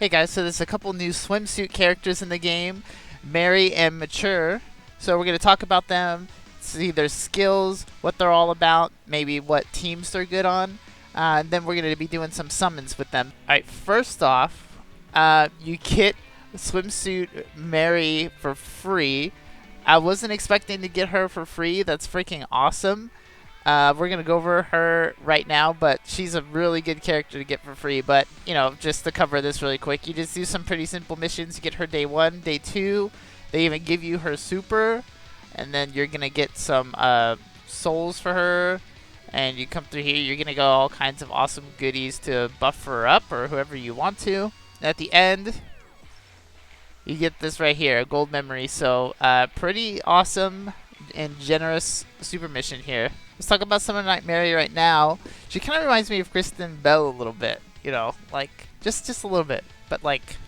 Hey guys, so there's a couple new swimsuit characters in the game, Mary and Mature. So we're going to talk about them, see their skills, what they're all about, maybe what teams they're good on, and then we're going to be doing some summons with them. Alright, first off, you get Swimsuit Mary for free. I wasn't expecting to get her for free. That's freaking awesome. We're going to go over her right now, but she's a really good character to get for free. But, you know, just to cover this really quick, you just do some pretty simple missions. You get her day 1, day 2. They even give you her super. And then you're going to get some souls for her. And you come through here, you're going to get all kinds of awesome goodies to buff her up or whoever you want to. At the end, you get this right here, a gold memory. So, pretty awesome and generous super mission here. Let's talk about someone like Mary right now. She kind of reminds me of Kristen Bell a little bit, you know, like just a little bit, but like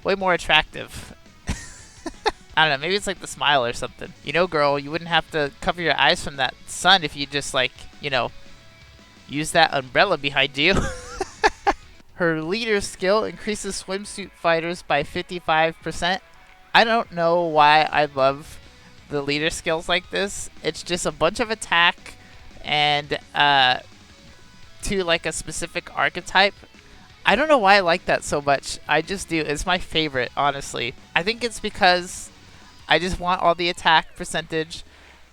way more attractive. I don't know, maybe it's like the smile or something. You know, girl, you wouldn't have to cover your eyes from that sun if you just like, you know, use that umbrella behind you. Her leader skill increases swimsuit fighters by 55%. I don't know why I love the leader skills like this. It's just a bunch of attack and to like a specific archetype. I don't know why I like that so much. I just do. It's my favorite, honestly. I think it's because I just want all the attack percentage,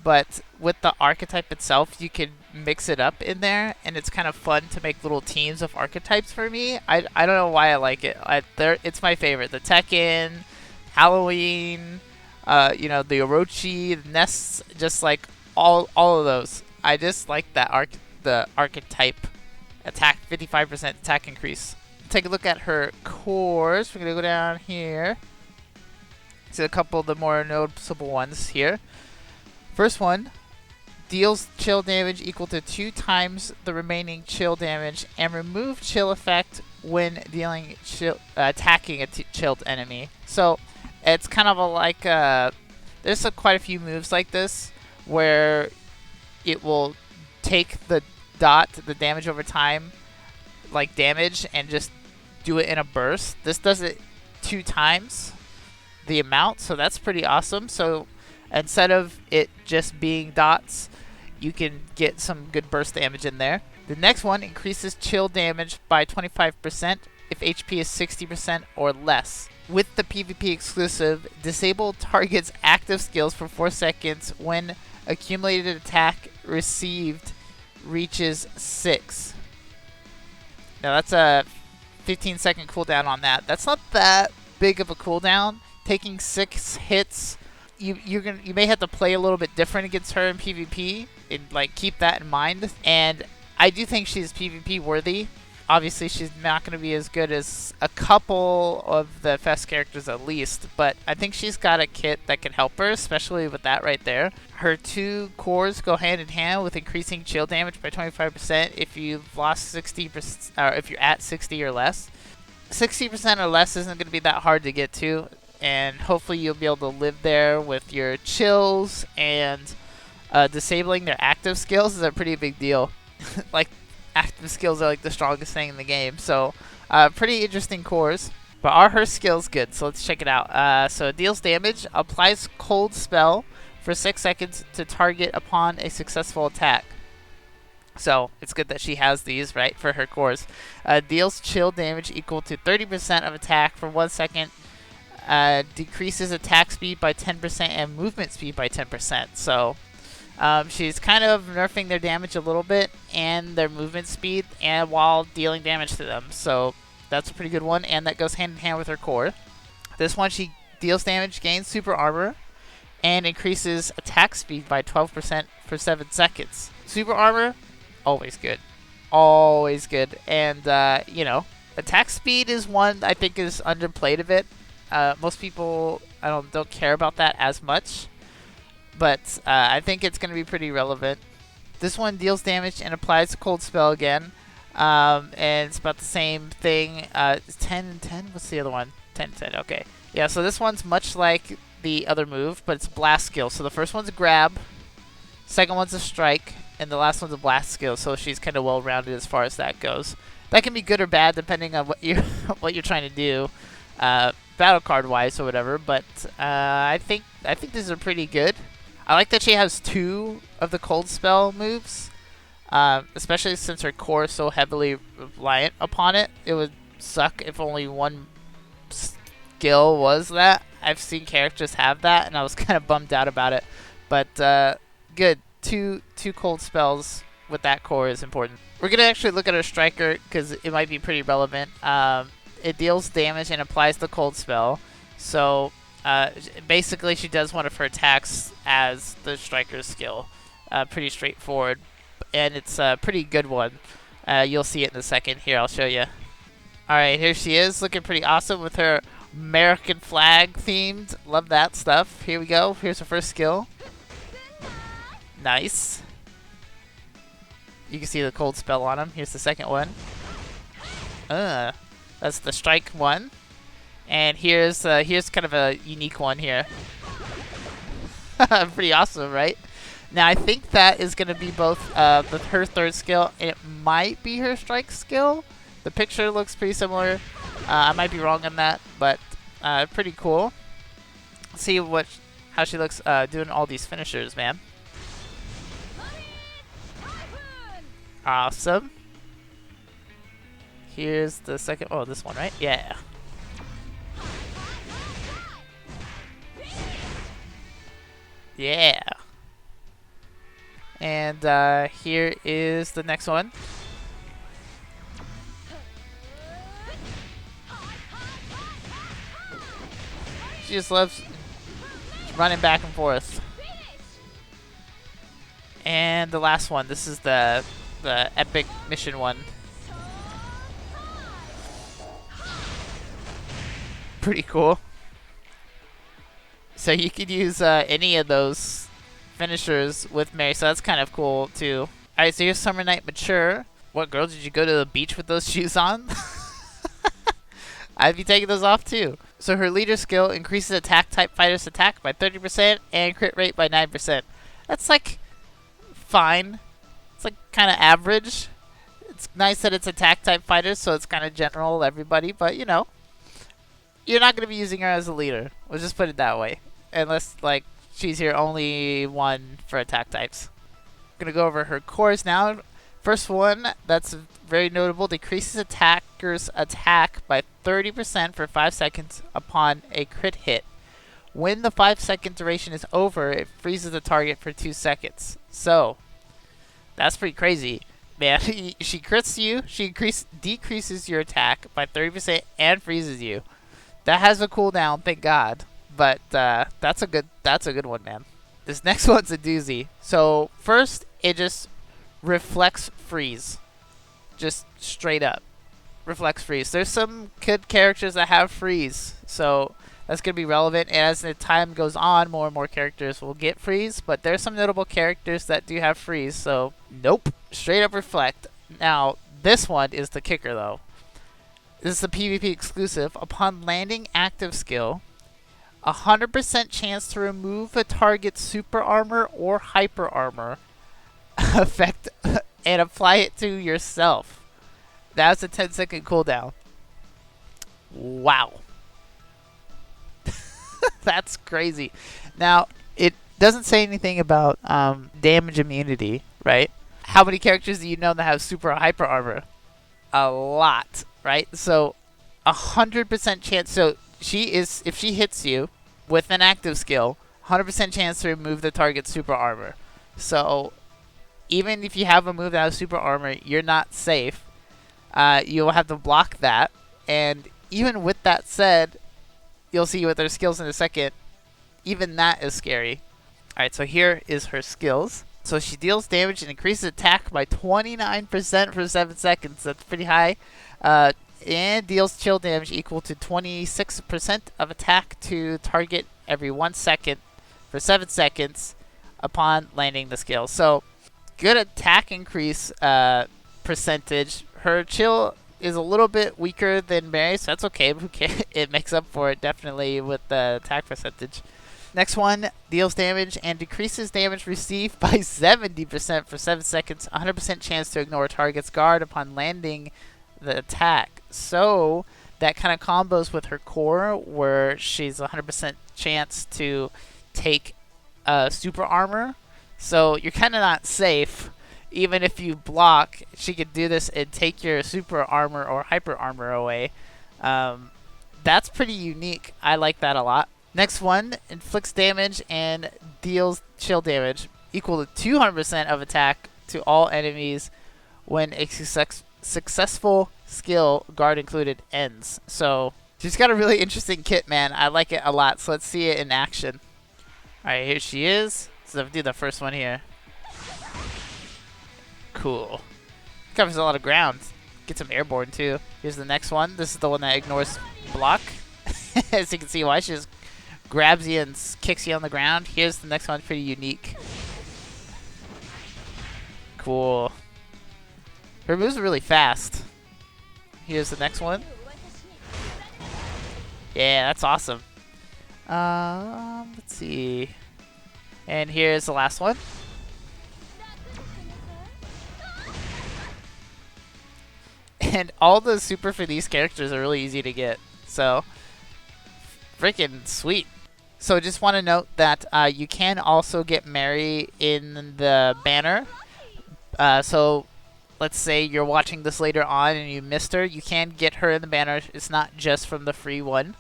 but with the archetype itself, you can mix it up in there, and it's kind of fun to make little teams of archetypes for me. I don't know why I like it. It's my favorite. The Tekken, Halloween, you know, the Orochi, the Nests, just like all of those. I just like that the archetype attack, 55% attack increase. Take a look at her cores. We're gonna go down here. See a couple of the more noticeable ones here. First one deals chill damage equal to 2 times the remaining chill damage and remove chill effect when dealing attacking a chilled enemy. So it's kind of there's quite a few moves like this where it will take the damage over time, like damage, and just do it in a burst. This does it 2 times the amount, so that's pretty awesome. So instead of it just being dots, you can get some good burst damage in there. The next one increases chill damage by 25% if HP is 60% or less. With the PvP exclusive, disable target's active skills for 4 seconds when accumulated attack received reaches 6. Now that's a 15-second cooldown on that. That's not that big of a cooldown. Taking 6 hits, you may have to play a little bit different against her in PvP, and like keep that in mind. And I do think she's PvP worthy. Obviously, she's not going to be as good as a couple of the FES characters at least, but I think she's got a kit that can help her, especially with that right there. Her 2 cores go hand in hand with increasing chill damage by 25% if you've lost 60%, or if you're at 60 or less. 60% or less isn't going to be that hard to get to, and hopefully you'll be able to live there with your chills, and disabling their active skills is a pretty big deal. Like, active skills are like the strongest thing in the game, so pretty interesting cores. But are her skills good? So let's check it out. So it deals damage, applies cold spell for 6 seconds to target upon a successful attack. So it's good that she has these, right, for her cores. Deals chill damage equal to 30% of attack for 1 second. Decreases attack speed by 10% and movement speed by 10%. So she's kind of nerfing their damage a little bit and their movement speed, and while dealing damage to them. So that's a pretty good one, and that goes hand in hand with her core. This one, she deals damage, gains super armor, and increases attack speed by 12% for 7 seconds. Super armor, always good. Always good. And, you know, attack speed is one I think is underplayed a bit. Most people don't care about that as much, but I think it's going to be pretty relevant. This one deals damage and applies a cold spell again, and it's about the same thing. 10 and 10? What's the other one? 10 and 10, okay. Yeah, so this one's much like the other move, but it's blast skill. So the first one's a grab, second one's a strike, and the last one's a blast skill, so she's kind of well-rounded as far as that goes. That can be good or bad depending on what you what you're trying to do, battle card wise or whatever. But I think these are pretty good. I like that she has 2 of the cold spell moves, especially since her core is so heavily reliant upon it. It would suck if only one skill was that. I've seen characters have that, and I was kind of bummed out about it. But good, two cold spells with that core is important. We're gonna actually look at her striker because it might be pretty relevant. It deals damage and applies the cold spell. So basically, she does one of her attacks as the striker's skill. Pretty straightforward, and it's a pretty good one. You'll see it in a second. Here, I'll show you. All right, here she is, looking pretty awesome with her American flag themed. Love that stuff. Here we go. Here's her first skill. Nice. You can see the cold spell on him. Here's the second one. That's the strike one. And here's kind of a unique one here. Pretty awesome, right? Now I think that is going to be both her third skill, and it might be her strike skill. The picture looks pretty similar. I might be wrong on that, but pretty cool. Let's see how she looks doing all these finishers, man. Awesome. Here's the second. Oh, this one, right? Yeah. Yeah. And here is the next one. She just loves running back and forth. And the last one. This is the epic mission one. Pretty cool. So you could use any of those finishers with Mary, so that's kind of cool too. Alright, so here's Summer Night Mature. What, girl, did you go to the beach with those shoes on? I'd be taking those off too. So her leader skill increases attack type fighter's attack by 30% and crit rate by 9%. That's like fine. It's like kind of average. It's nice that it's attack type fighters, so it's kind of general everybody, but you know, you're not going to be using her as a leader. We'll just put it that way. Unless, like, she's your only one for attack types. I'm going to go over her cores now. First one, that's very notable, decreases attacker's attack by 30% for 5 seconds upon a crit hit. When the 5-second duration is over, it freezes the target for 2 seconds. So, that's pretty crazy. Man, she crits you, she decreases your attack by 30% and freezes you. That has a cooldown, thank God. But that's a good one, man. This next one's a doozy. So first, it just reflects freeze, just straight up reflects freeze. There's some good characters that have freeze, so that's gonna be relevant. And as the time goes on, more and more characters will get freeze. But there's some notable characters that do have freeze. So nope, straight up reflect. Now this one is the kicker, though. This is a PvP exclusive. Upon landing active skill, 100% chance to remove a target's super armor or hyper armor effect and apply it to yourself. That's a 10-second cooldown. Wow. That's crazy. Now, it doesn't say anything about damage immunity, right? How many characters do you know that have super or hyper armor? A lot. Right, so 100% chance. So if she hits you with an active skill, 100% chance to remove the target's super armor. So even if you have a move that has super armor, you're not safe. You'll have to block that. And even with that said, you'll see with her skills in a second. Even that is scary. All right, so here is her skills. So she deals damage and increases attack by 29% for 7 seconds. That's pretty high. And deals chill damage equal to 26% of attack to target every 1 second for 7 seconds upon landing the skill. So good attack increase percentage. Her chill is a little bit weaker than Mary, so that's okay. It makes up for it definitely with the attack percentage. Next one, deals damage and decreases damage received by 70% for 7 seconds. 100% chance to ignore target's guard upon landing the attack. So that kind of combos with her core, where she's 100% chance to take super armor. So you're kind of not safe. Even if you block, she could do this and take your super armor or hyper armor away. That's pretty unique. I like that a lot. Next one, inflicts damage and deals chill damage equal to 200% of attack to all enemies when a successful skill, guard included, ends. So she's got a really interesting kit, man. I like it a lot. So let's see it in action. Alright, here she is. So let's do the first one here. Cool. Covers a lot of ground. Gets some airborne too. Here's the next one. This is the one that ignores block. As you can see why, she just grabs you and kicks you on the ground. Here's the next one, pretty unique. Cool. Her moves are really fast. Here's the next one. Yeah, that's awesome. Let's see. And here's the last one. And all the super for these characters are really easy to get. So, freaking sweet. So just want to note that you can also get Mary in the banner. So let's say you're watching this later on and you missed her. You can get her in the banner. It's not just from the free one.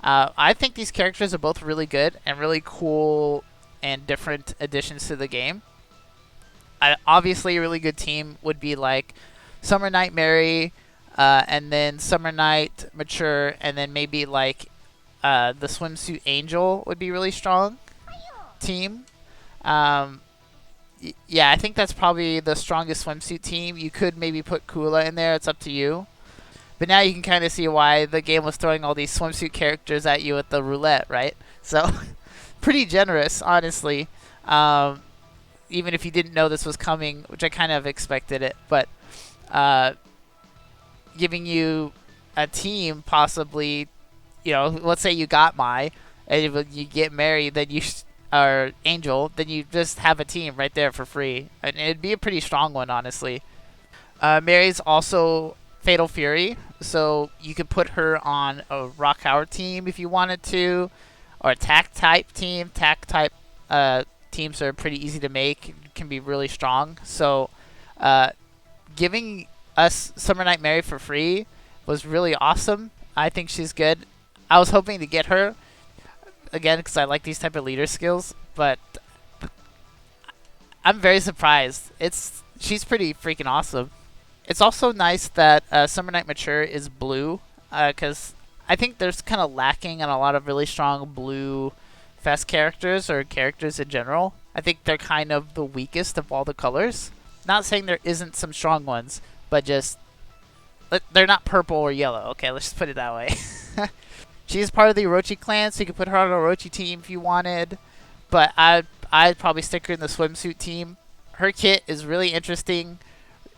I think these characters are both really good and really cool and different additions to the game. Obviously, a really good team would be like Summer Night Mary, and then Summer Night Mature, and then maybe like the Swimsuit Angel would be really strong team. Yeah, I think that's probably the strongest swimsuit team. You could maybe put Kula in there. It's up to you. But now you can kind of see why the game was throwing all these swimsuit characters at you with the roulette, right? So, pretty generous, honestly. Even if you didn't know this was coming, which I kind of expected it. But giving you a team, possibly, you know, let's say you got and if you get Mary, then you or Angel, then you just have a team right there for free. And it'd be a pretty strong one, honestly. Mary's also Fatal Fury, so you could put her on a Rock Howard team if you wanted to, or a TAC type team. TAC type teams are pretty easy to make, can be really strong. So giving us Summer Night Mary for free was really awesome. I think she's good. I was hoping to get her again because I like these type of leader skills, but I'm very surprised. She's pretty freaking awesome. It's also nice that Summer Night Mature is blue, because I think there's kind of lacking on a lot of really strong blue fest characters or characters in general. I think they're kind of the weakest of all the colors. Not saying there isn't some strong ones, but just they're not purple or yellow. Okay, let's just put it that way. She's part of the Orochi clan, so you could put her on an Orochi team if you wanted. But I'd probably stick her in the swimsuit team. Her kit is really interesting,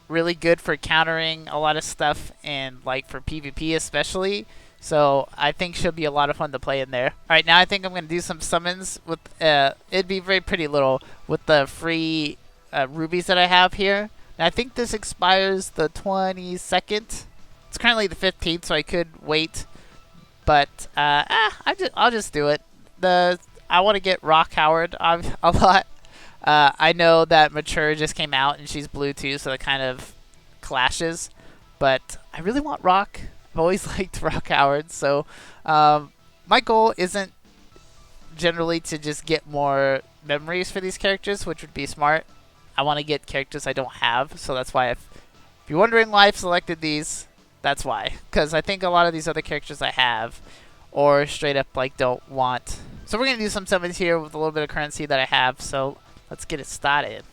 really good for countering a lot of stuff, and like for PvP especially. So I think she'll be a lot of fun to play in there. All right, now I think I'm gonna do some summons with. It'd be very pretty little with the free rubies that I have here. And I think this expires the 22nd. It's currently the 15th, so I could wait. But I'll just do it. I want to get Rock Howard a lot. I know that Mature just came out and she's blue too, so it kind of clashes. But I really want Rock. I've always liked Rock Howard, so my goal isn't generally to just get more memories for these characters, which would be smart. I want to get characters I don't have, so that's why if you're wondering why I've selected these, that's why. Because I think a lot of these other characters I have, or straight up like don't want. So we're going to do some summons here with a little bit of currency that I have, so let's get it started.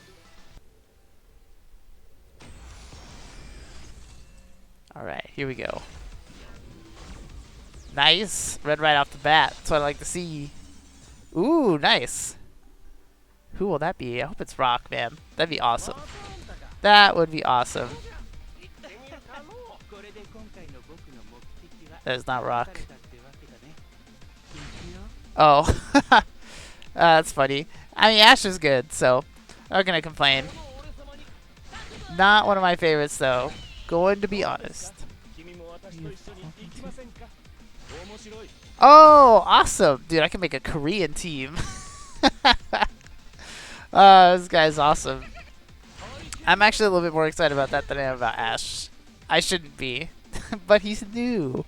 Alright, here we go. Nice. Red right off the bat. That's what I like to see. Ooh, nice. Who will that be? I hope it's Rock, man. That'd be awesome. That would be awesome. That is not Rock. Oh. That's funny. I mean, Ash is good, so I'm not going to complain. Not one of my favorites, though. Going to be honest. Oh, awesome. Dude, I can make a Korean team. This guy's awesome. I'm actually a little bit more excited about that than I am about Ash. I shouldn't be, but he's new.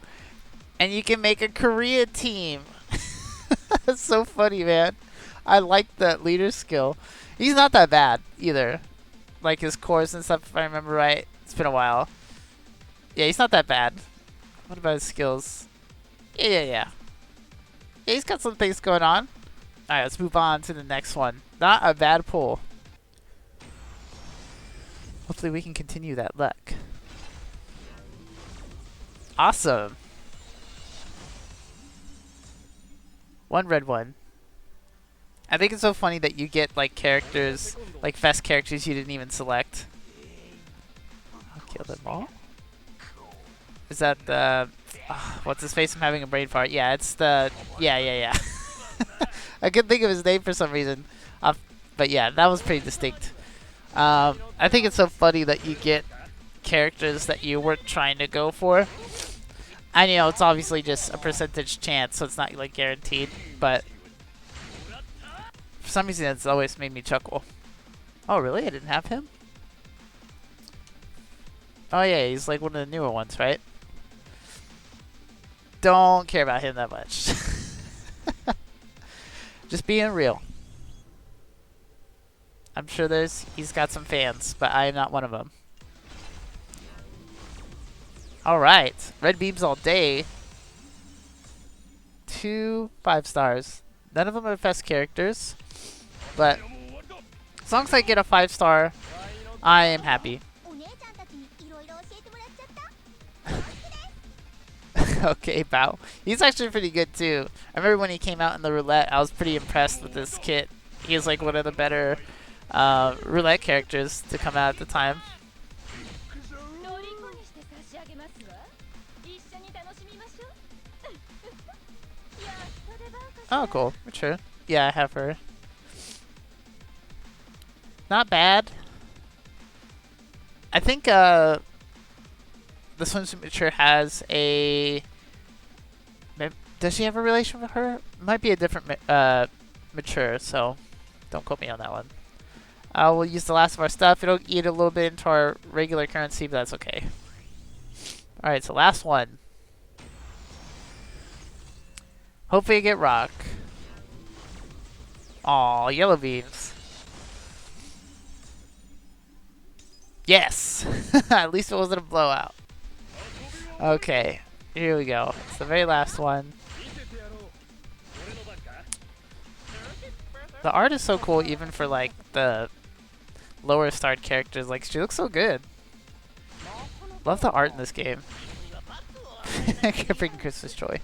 And you can make a Korea team. That's so funny, man. I like that leader skill. He's not that bad either. Like his cores and stuff, if I remember right. It's been a while. Yeah, he's not that bad. What about his skills? Yeah, he's got some things going on. Alright, let's move on to the next one. Not a bad pull. Hopefully we can continue that luck. Awesome. One red one. I think it's so funny that you get like characters, like fest characters you didn't even select. I'll kill them all. Is that the... what's his face? I'm having a brain fart. Yeah, it's the... Yeah. I couldn't think of his name for some reason. But yeah, that was pretty distinct. I think it's so funny that you get characters that you weren't trying to go for. I know it's obviously just a percentage chance, so it's not like guaranteed, but for some reason it's always made me chuckle. Oh really? I didn't have him? Oh yeah, he's like one of the newer ones, right? Don't care about him that much. Just being real. I'm sure he's got some fans, but I am not one of them. Alright, red beams all day. 2 5 stars. None of them are fest characters, but as long as I get a 5-star, I am happy. Okay, Bao. He's actually pretty good too. I remember when he came out in the roulette, I was pretty impressed with this kit. He was like one of the better roulette characters to come out at the time. Oh, cool. Mature. Yeah, I have her. Not bad. I think the Swimsuit Mature has a... Does she have a relation with her? Might be a different Mature, so don't quote me on that one. We'll use the last of our stuff. It'll eat a little bit into our regular currency, but that's okay. Alright, so last one. Hopefully I get rock. Aw, yellow beams. Yes! At least it wasn't a blowout. Okay, here we go. It's the very last one. The art is so cool even for like the lower starred characters. Like she looks so good. Love the art in this game. I can't bring Christmas joy.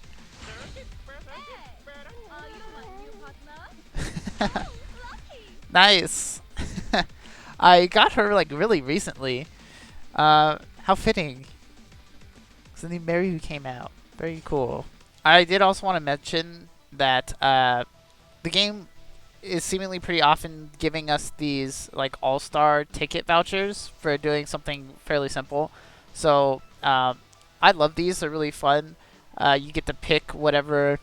Nice. I got her like really recently. How fitting. It's the new Mary who came out. Very cool. I did also want to mention that the game is seemingly pretty often giving us these like all-star ticket vouchers for doing something fairly simple. So I love these. They're really fun. You get to pick whatever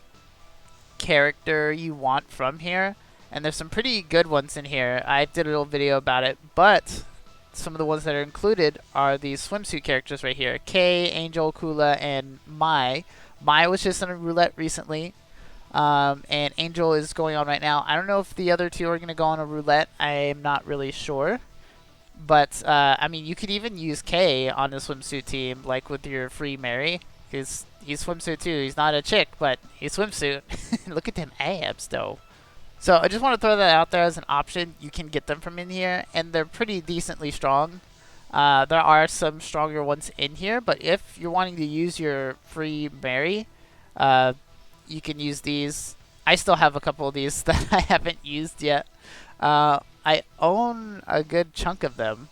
character you want from here. And there's some pretty good ones in here. I did a little video about it, but some of the ones that are included are these swimsuit characters right here. Kay, Angel, Kula, and Mai. Mai was just in a roulette recently, and Angel is going on right now. I don't know if the other two are going to go on a roulette. I am not really sure. But, I mean, you could even use Kay on the swimsuit team, like with your free Mary. Because he's swimsuit too. He's not a chick, but he's swimsuit. Look at them abs, though. So I just want to throw that out there as an option. You can get them from in here, and they're pretty decently strong. There are some stronger ones in here, but if you're wanting to use your free Mary, you can use these. I still have a couple of these that I haven't used yet. I own a good chunk of them,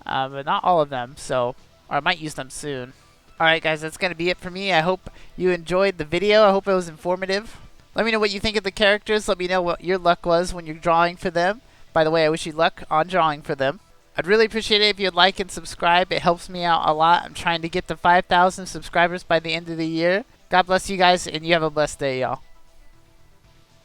but not all of them, so or I might use them soon. Alright guys, that's going to be it for me. I hope you enjoyed the video. I hope it was informative. Let me know what you think of the characters. Let me know what your luck was when you're drawing for them. By the way, I wish you luck on drawing for them. I'd really appreciate it if you'd like and subscribe. It helps me out a lot. I'm trying to get to 5,000 subscribers by the end of the year. God bless you guys, and you have a blessed day, y'all.